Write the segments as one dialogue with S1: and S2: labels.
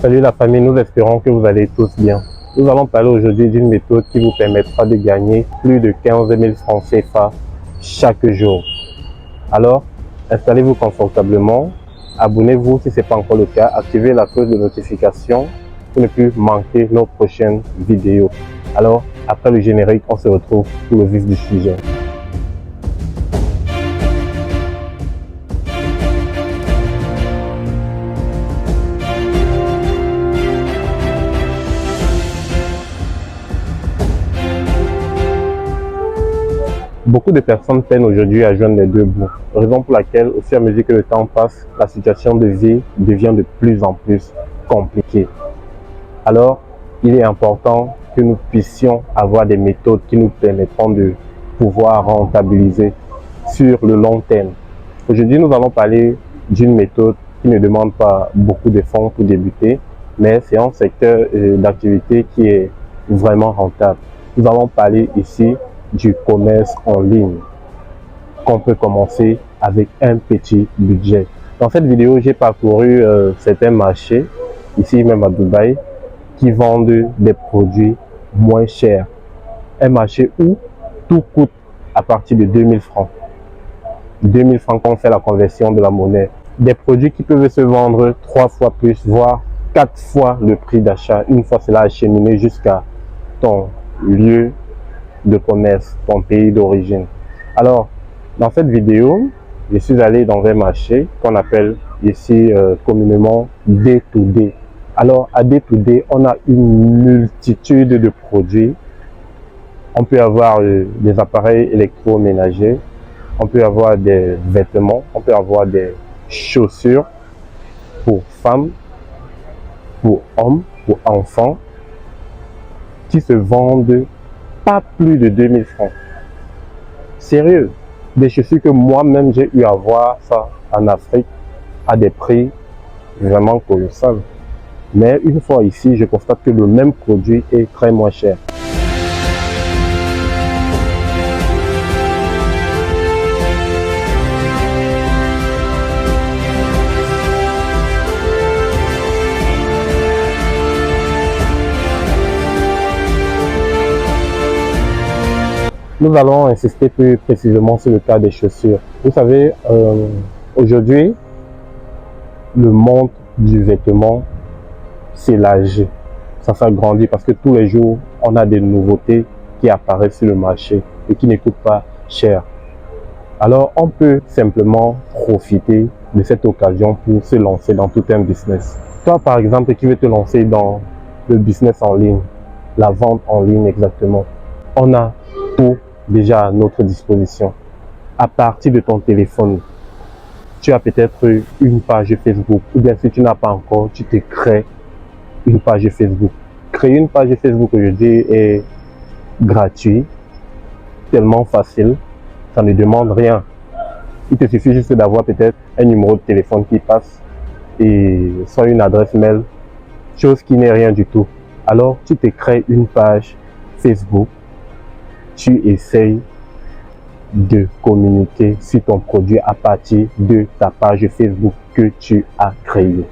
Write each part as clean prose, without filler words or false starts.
S1: Salut la famille, nous espérons que vous allez tous bien. Nous allons parler aujourd'hui d'une méthode qui vous permettra de gagner plus de 15 000 francs CFA chaque jour. Alors, installez-vous confortablement, abonnez-vous si ce n'est pas encore le cas, activez la cloche de notification pour ne plus manquer nos prochaines vidéos. Alors, après le générique, on se retrouve pour le vif du sujet. Beaucoup de personnes peinent aujourd'hui à joindre les deux bouts, raison pour laquelle, au fur et à mesure que le temps passe, la situation de vie devient de plus en plus compliquée. Alors, il est important que nous puissions avoir des méthodes qui nous permettront de pouvoir rentabiliser sur le long terme. Aujourd'hui, nous allons parler d'une méthode qui ne demande pas beaucoup de fonds pour débuter, mais c'est un secteur d'activité qui est vraiment rentable. Nous allons parler ici du commerce en ligne qu'on peut commencer avec un petit budget. Dans cette vidéo, j'ai parcouru certains marchés, ici même à Dubaï, qui vendent des produits moins chers. Un marché où tout coûte à partir de 2000 francs. 2000 francs quand on fait la conversion de la monnaie. Des produits qui peuvent se vendre 3 fois plus, voire 4 fois le prix d'achat, une fois cela acheminé jusqu'à ton lieu de commerce, ton pays d'origine. Alors, dans cette vidéo, je suis allé dans un marché qu'on appelle ici communément D2D. Alors, à D2D, on a une multitude de produits. On peut avoir des appareils électroménagers, on peut avoir des vêtements, on peut avoir des chaussures pour femmes, pour hommes, pour enfants, qui se vendent pas plus de 2000 francs. Sérieux, des chaussures que moi-même j'ai eu à voir ça en Afrique à des prix vraiment colossaux. Mais une fois ici, je constate que le même produit est très moins cher. Nous allons insister plus précisément sur le cas des chaussures. Vous savez, aujourd'hui, le monde du vêtement s'élargit, ça s'agrandit parce que tous les jours, on a des nouveautés qui apparaissent sur le marché et qui ne coûtent pas cher. Alors, on peut simplement profiter de cette occasion pour se lancer dans tout un business. Toi, par exemple, qui veux te lancer dans le business en ligne, la vente en ligne exactement, on a tout déjà à notre disposition. À partir de ton téléphone, tu as peut-être une page Facebook, ou bien si tu n'as pas encore, tu te crées une page Facebook. Créer une page Facebook aujourd'hui est gratuit, tellement facile, ça ne demande rien. Il te suffit juste d'avoir peut-être un numéro de téléphone qui passe et soit une adresse mail, chose qui n'est rien du tout. Alors tu te crées une page Facebook, tu essayes de communiquer sur ton produit à partir de ta page Facebook que tu as créée.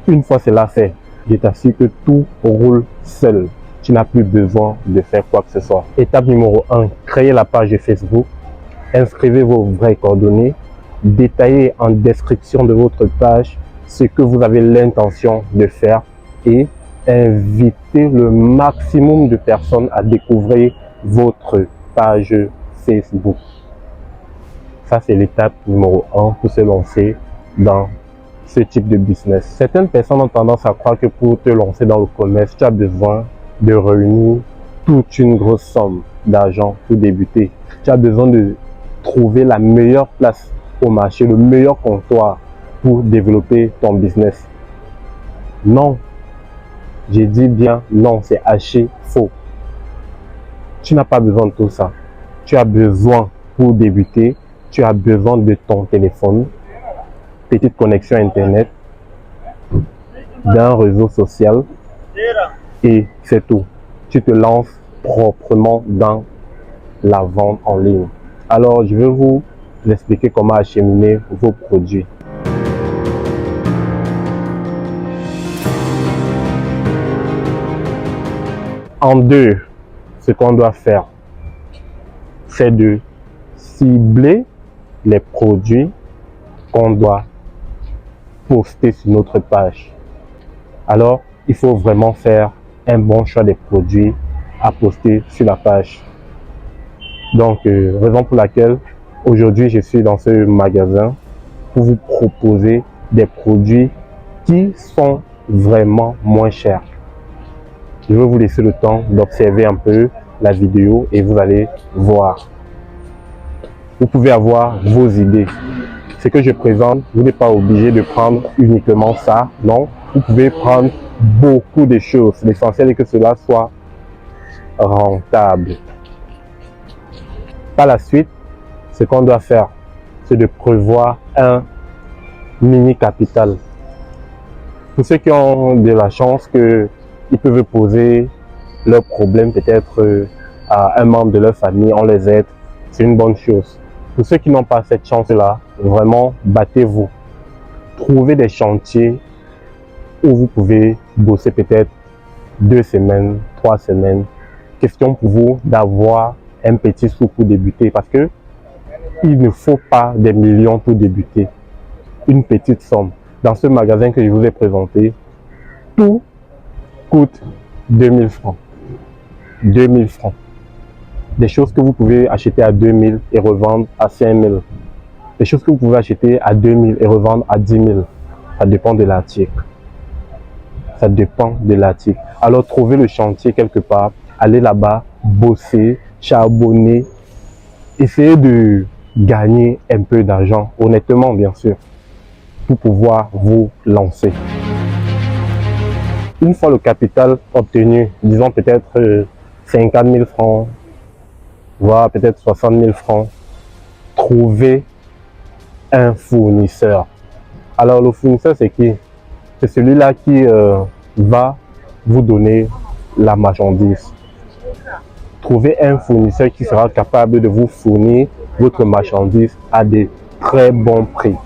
S1: Une fois cela fait, je t'assure que tout roule seul. Tu n'as plus besoin de faire quoi que ce soit. Étape numéro 1, créez la page Facebook, inscrivez vos vraies coordonnées, détaillez en description de votre page ce que vous avez l'intention de faire et invitez le maximum de personnes à découvrir votre page Facebook. Ça, c'est l'étape numéro 1 pour se lancer dans ce type de business. Certaines personnes ont tendance à croire que pour te lancer dans le commerce, tu as besoin de réunir toute une grosse somme d'argent pour débuter. Tu as besoin de trouver la meilleure place au marché, le meilleur comptoir pour développer ton business. Non, j'ai dit bien non, c'est archi faux. Tu n'as pas besoin de tout ça. Tu as besoin, pour débuter, tu as besoin de ton téléphone, petite connexion Internet, d'un réseau social et c'est tout. Tu te lances proprement dans la vente en ligne. Alors, je vais vous expliquer comment acheminer vos produits. En deux, ce qu'on doit faire, c'est de cibler les produits qu'on doit poster sur notre page. Alors, il faut vraiment faire un bon choix des produits à poster sur la page. Donc, raison pour laquelle aujourd'hui je suis dans ce magasin pour vous proposer des produits qui sont vraiment moins chers. Je vais vous laisser le temps d'observer un peu la vidéo et vous allez voir. Vous pouvez avoir vos idées. Ce que je présente, vous n'êtes pas obligé de prendre uniquement ça, non. Vous pouvez prendre beaucoup de choses. L'essentiel est que cela soit rentable. Par la suite, ce qu'on doit faire, c'est de prévoir un mini capital. Pour ceux qui ont de la chance qu'ils peuvent poser leurs problèmes peut-être à un membre de leur famille, on les aide, c'est une bonne chose. Pour ceux qui n'ont pas cette chance-là, vraiment battez-vous. Trouvez des chantiers où vous pouvez bosser peut-être 2 semaines, 3 semaines. Question pour vous d'avoir un petit sou pour débuter parce que il ne faut pas des millions pour débuter. Une petite somme. Dans ce magasin que je vous ai présenté, tout coûte 2000 francs. 2000 francs. Des choses que vous pouvez acheter à 2000 et revendre à 5000. Des choses que vous pouvez acheter à 2000 et revendre à 10 000. Ça dépend de l'article. Ça dépend de l'article. Alors trouvez le chantier quelque part, allez là-bas, bosser, charbonner, essayez de gagner un peu d'argent, honnêtement bien sûr, pour pouvoir vous lancer. Une fois le capital obtenu, disons peut-être 50 000 francs, voire peut-être 60 000 francs, trouvez un fournisseur. Alors le fournisseur c'est qui? C'est celui-là qui va vous donner la marchandise. Trouvez un fournisseur qui sera capable de vous fournir votre marchandise à de très bons prix.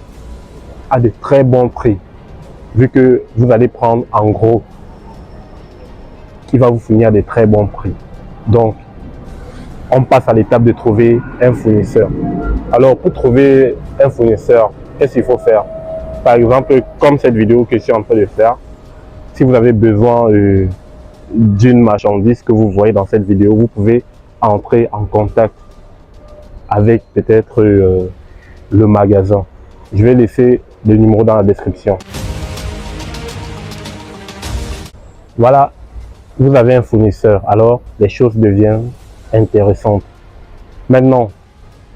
S1: À de très bons prix. Vu que vous allez prendre en gros, il va vous fournir à de très bons prix. Donc, on passe à l'étape de trouver un fournisseur. Alors, pour trouver un fournisseur, qu'est-ce qu'il faut faire? Par exemple, comme cette vidéo que je suis en train de faire, si vous avez besoin d'une marchandise que vous voyez dans cette vidéo, vous pouvez entrer en contact avec peut-être le magasin. Je vais laisser le numéro dans la description. Voilà, vous avez un fournisseur, alors les choses deviennent intéressantes. Maintenant,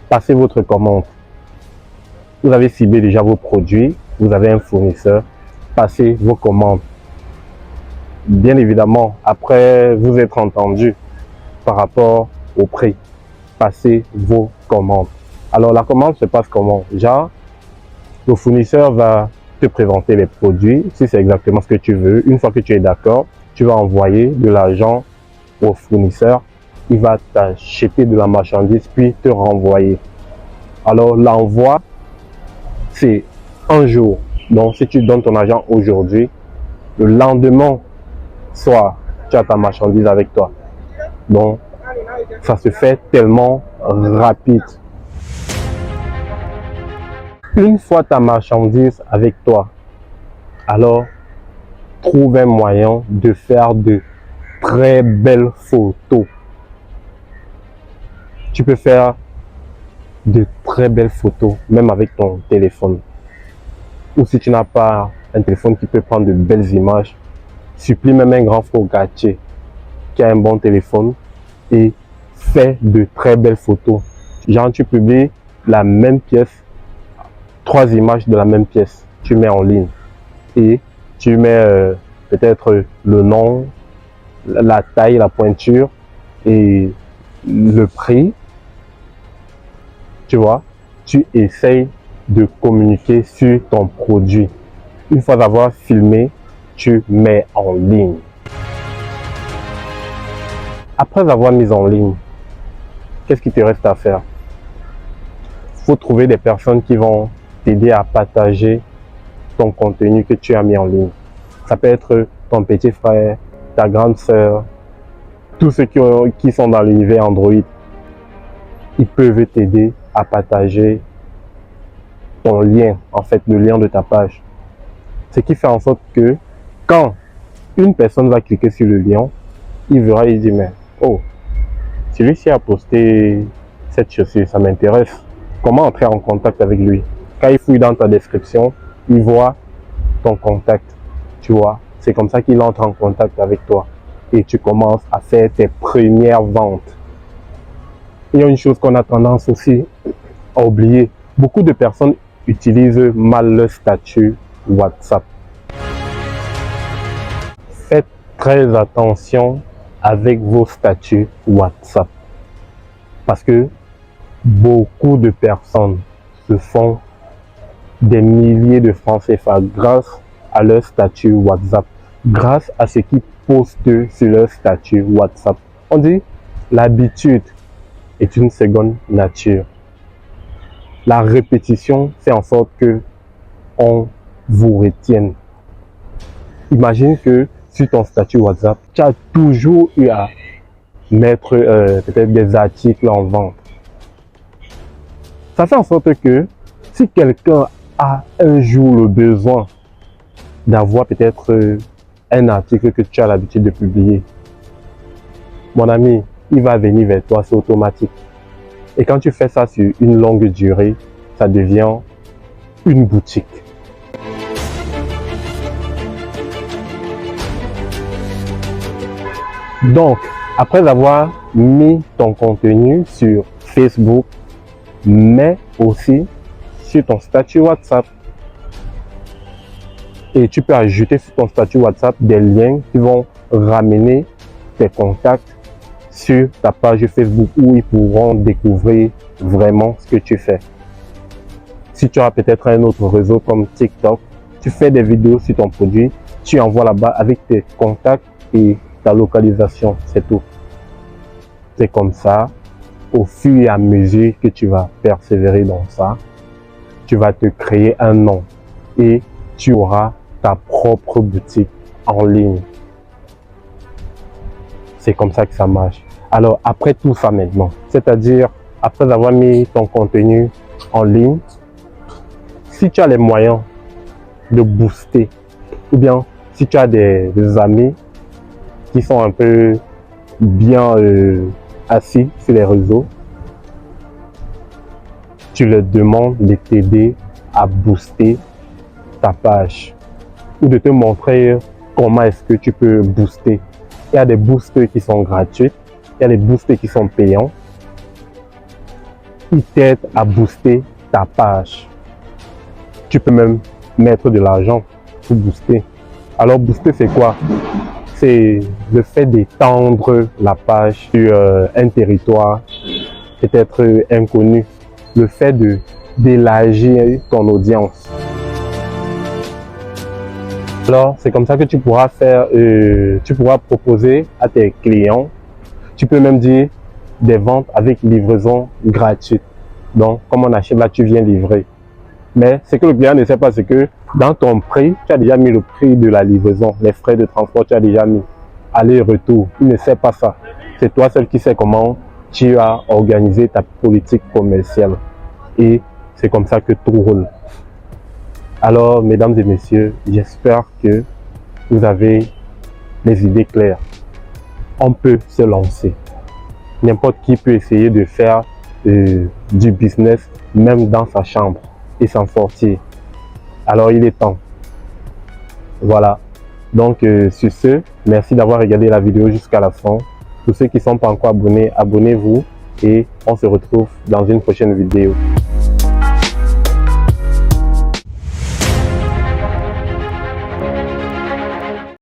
S1: passez votre commande. Vous avez ciblé déjà vos produits, vous avez un fournisseur, passez vos commandes. Bien évidemment, après vous être entendu par rapport au prix, passez vos commandes. Alors la commande se passe comment? Genre, le fournisseur va te présenter les produits, si c'est exactement ce que tu veux. Une fois que tu es d'accord, tu vas envoyer de l'argent au fournisseur. Il va t'acheter de la marchandise puis te renvoyer. Alors l'envoi, c'est un jour. Donc si tu donnes ton argent aujourd'hui, le lendemain soir, tu as ta marchandise avec toi. Donc ça se fait tellement rapide. Une fois ta marchandise avec toi, alors trouve un moyen de faire de très belles photos. Tu peux faire de très belles photos, même avec ton téléphone. Ou si tu n'as pas un téléphone qui peut prendre de belles images, supplie même un grand frère Gatier qui a un bon téléphone et fais de très belles photos. Genre, tu publies la même pièce, 3 images de la même pièce, tu mets en ligne et tu mets peut-être le nom, la taille, la pointure et le prix. Tu vois, tu essayes de communiquer sur ton produit. Une fois d'avoir filmé, tu mets en ligne. Après avoir mis en ligne, qu'est-ce qui te reste à faire? Il faut trouver des personnes qui vont t'aider à partager ton contenu que tu as mis en ligne. Ça peut être ton petit frère, ta grande sœur, tous ceux qui sont dans l'univers Android, ils peuvent t'aider à partager ton lien, en fait, le lien de ta page. Ce qui fait en sorte que quand une personne va cliquer sur le lien, il verra, il dit, mais oh, celui-ci a posté cette chaussure, ça m'intéresse. Comment entrer en contact avec lui? Quand il fouille dans ta description, il voit ton contact, tu vois. C'est comme ça qu'il entre en contact avec toi et tu commences à faire tes premières ventes. Il y a une chose qu'on a tendance aussi à oublier. Beaucoup de personnes utilisent mal leur statut WhatsApp. Faites très attention avec vos statuts WhatsApp parce que beaucoup de personnes se font des milliers de francs CFA grâce à leur statut WhatsApp, grâce à ce qu'ils postent sur leur statut WhatsApp. On dit l'habitude est une seconde nature. La répétition fait en sorte que on vous retienne. Imagine que sur ton statut WhatsApp, tu as toujours eu à mettre peut-être des articles en vente. Ça fait en sorte que si quelqu'un a un jour le besoin d'avoir peut-être un article que tu as l'habitude de publier, mon ami, il va venir vers toi, c'est automatique. Et quand tu fais ça sur une longue durée, ça devient une boutique. Donc, après avoir mis ton contenu sur Facebook, mais aussi sur ton statut WhatsApp. Et tu peux ajouter sur ton statut WhatsApp des liens qui vont ramener tes contacts sur ta page Facebook où ils pourront découvrir vraiment ce que tu fais. Si tu as peut-être un autre réseau comme TikTok, tu fais des vidéos sur ton produit, tu envoies là-bas avec tes contacts et ta localisation, c'est tout. C'est comme ça, au fur et à mesure que tu vas persévérer dans ça, tu vas te créer un nom et tu auras ta propre boutique en ligne. C'est comme ça que ça marche. Alors, après tout ça maintenant, c'est-à-dire après avoir mis ton contenu en ligne, si tu as les moyens de booster, ou bien si tu as des amis qui sont un peu bien assis sur les réseaux, tu leur demandes de t'aider à booster ta page ou de te montrer comment est-ce que tu peux booster. Il y a des boosters qui sont gratuits, il y a des boosters qui sont payants. Ils t'aident à booster ta page. Tu peux même mettre de l'argent pour booster. Alors booster, c'est quoi? C'est le fait d'étendre la page sur un territoire peut-être inconnu. Le fait d'élargir ton audience. Alors, c'est comme ça que tu pourras faire, tu pourras proposer à tes clients, tu peux même dire des ventes avec livraison gratuite. Donc, comme on achète là, tu viens livrer. Mais ce que le client ne sait pas, c'est que dans ton prix, tu as déjà mis le prix de la livraison, les frais de transport, tu as déjà mis aller-retour. Il ne sait pas ça. C'est toi seul qui sais comment tu as organisé ta politique commerciale. Et c'est comme ça que tout roule. Alors, mesdames et messieurs, j'espère que vous avez les idées claires. On peut se lancer. N'importe qui peut essayer de faire du business, même dans sa chambre, et s'en sortir. Alors, il est temps. Voilà. Donc, sur ce, merci d'avoir regardé la vidéo jusqu'à la fin. Tous ceux qui ne sont pas encore abonnés, abonnez-vous et on se retrouve dans une prochaine vidéo.